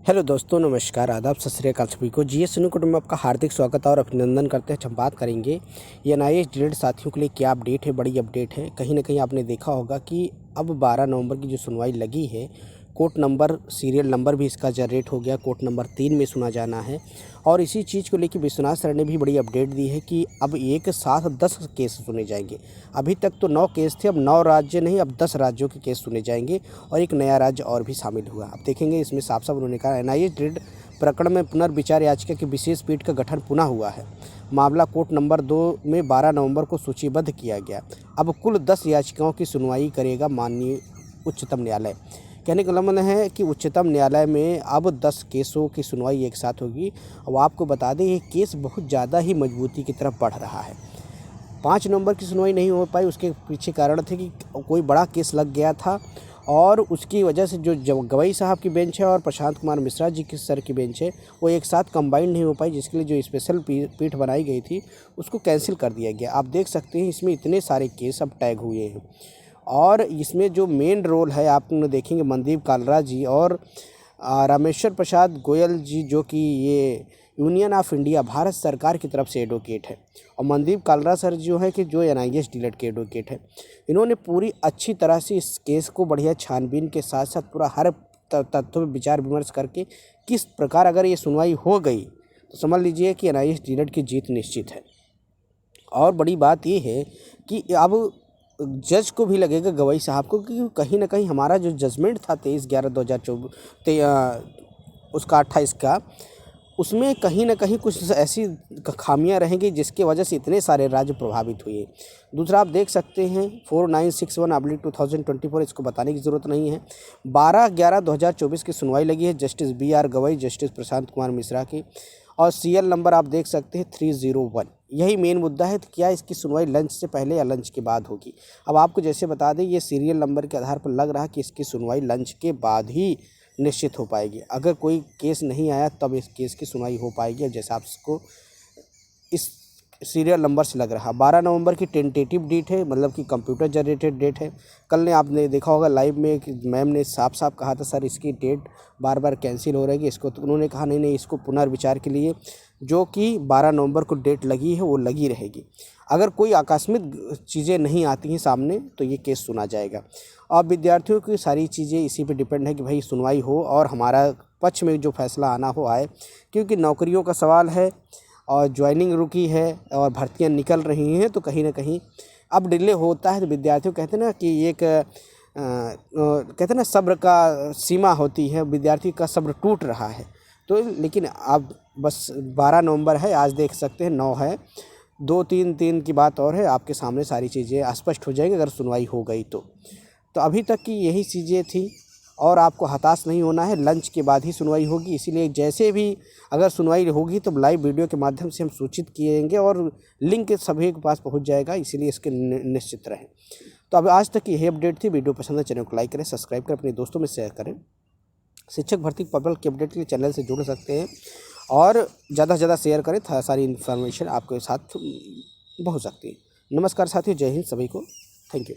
Hello दोस्तों, नमस्कार, आदाब, सत श्री अकाल सभी को। जीएस सुनो कुटुंब में आपका हार्दिक स्वागत और अभिनंदन करते हैं। हम बात करेंगे एनआईएस डिलीट साथियों के लिए क्या अपडेट है। बड़ी अपडेट है। कहीं ना कहीं आपने देखा होगा कि अब 12 नवंबर की जो सुनवाई लगी है, कोर्ट नंबर सीरियल नंबर भी इसका जनरेट हो गया। कोर्ट नंबर 3 में सुना जाना है। और इसी चीज़ को लेकर विश्वनाथ सर ने भी बड़ी अपडेट दी है कि अब एक साथ 10 केस सुने जाएंगे। अभी तक तो 9 केस थे, अब 9 राज्य नहीं, अब 10 राज्यों के केस सुने जाएंगे और एक नया राज्य और भी शामिल हुआ। अब देखेंगे इसमें साफ साफ उन्होंने कहा एनआईए डिलीट प्रकरण में पुनर्विचार याचिका की विशेष पीठ का गठन पुनः हुआ है। मामला कोर्ट नंबर 2 में 12 नवंबर को सूचीबद्ध किया गया। अब कुल 10 याचिकाओं की सुनवाई करेगा माननीय उच्चतम न्यायालय। कहने का मतलब है कि उच्चतम न्यायालय में अब 10 केसों की सुनवाई एक साथ होगी। अब आपको बता दें ये केस बहुत ज़्यादा ही मजबूती की तरफ बढ़ रहा है। 5 नवंबर की सुनवाई नहीं हो पाई, उसके पीछे कारण थे कि कोई बड़ा केस लग गया था और उसकी वजह से जो गवई साहब की बेंच है और प्रशांत कुमार मिश्रा जी की सर की बेंच है वो एक साथ कंबाइंड नहीं हो पाई, जिसके लिए जो स्पेशल पीठ बनाई गई थी उसको कैंसिल कर दिया गया। आप देख सकते हैं इसमें इतने सारे केस अब टैग हुए हैं और इसमें जो मेन रोल है आप देखेंगे मनदीप कालरा जी और रामेश्वर प्रसाद गोयल जी, जो कि ये यूनियन ऑफ इंडिया भारत सरकार की तरफ से एडवोकेट है। और मनदीप कालरा सर जो है कि जो एनआईएस डिलीट के एडवोकेट है, इन्होंने पूरी अच्छी तरह से इस केस को बढ़िया छानबीन के साथ साथ पूरा हर तथ्यों पर विचार विमर्श करके किस प्रकार अगर ये सुनवाई हो गई तो समझ लीजिए कि एनआईएस डिलीट की जीत निश्चित है। और बड़ी बात ये है कि अब जज को भी लगेगा गवाही साहब को कि कहीं ना कहीं हमारा जो जजमेंट था 23/11/2024 उसका 28 का, उसमें कहीं ना कहीं कुछ ऐसी खामियां रहेंगी जिसकी वजह से इतने सारे राज्य प्रभावित हुए। दूसरा आप देख सकते हैं 4961/2024, इसको बताने की ज़रूरत नहीं है। 12/11/2024 की सुनवाई लगी है justice BR Gavai, justice Prashant Kumar Mishra की। और सीरियल नंबर आप देख सकते हैं 301। यही मेन मुद्दा है, तो क्या इसकी सुनवाई लंच से पहले या लंच के बाद होगी। अब आपको जैसे बता दें ये सीरियल नंबर के आधार पर लग रहा है कि इसकी सुनवाई लंच के बाद ही निश्चित हो पाएगी। अगर कोई केस नहीं आया तब इस केस की सुनवाई हो पाएगी। अब जैसे आपको इस सीरियल नंबर से लग रहा 12 नवंबर की टेंटेटिव डेट है, मतलब कि कंप्यूटर जनरेटेड डेट है। कल ने आपने देखा होगा लाइव में कि मैम ने साफ साफ कहा था सर इसकी डेट बार बार कैंसिल हो रही है इसको, तो उन्होंने कहा नहीं इसको पुनर्विचार के लिए जो कि 12 नवंबर को डेट लगी है वो लगी रहेगी। अगर कोई आकस्मिक चीज़ें नहीं आती हैं सामने तो ये केस सुना जाएगा। अब विद्यार्थियों की सारी चीज़ें इसी पे डिपेंड है कि भाई सुनवाई हो और हमारा पक्ष में जो फैसला आना हो आए, क्योंकि नौकरियोनौकरियों का सवाल है और ज्वाइनिंग रुकी है और भर्तियां निकल रही हैं, तो कहीं ना कहीं अब डिले होता है। तो विद्यार्थियों कहते हैं ना कि एक कहते हैं ना सब्र का सीमा होती है, विद्यार्थी का सब्र टूट रहा है। तो लेकिन अब बस 12 नवंबर है, आज देख सकते हैं 9 है, 2-3 की बात और है। आपके सामने सारी चीज़ें स्पष्ट हो जाएंगी अगर सुनवाई हो गई तो अभी तक की यही चीज़ें थी और आपको हताश नहीं होना है। लंच के बाद ही सुनवाई होगी, इसीलिए जैसे भी अगर सुनवाई होगी तो लाइव वीडियो के माध्यम से हम सूचित किएंगे और लिंक सभी के पास पहुंच जाएगा, इसीलिए इसके निश्चित रहें। तो अब आज तक यही अपडेट थी। वीडियो पसंद है चैनल को लाइक करें, सब्सक्राइब करें, अपने दोस्तों में शेयर करें। शिक्षक भर्ती पब्लिक के अपडेट के लिए चैनल से जुड़ सकते हैं और ज़्यादा से ज़्यादा शेयर करें, सारी इन्फॉर्मेशन आपके साथ पहुँच सकती है। नमस्कार साथियों, जय हिंद सभी को, थैंक यू।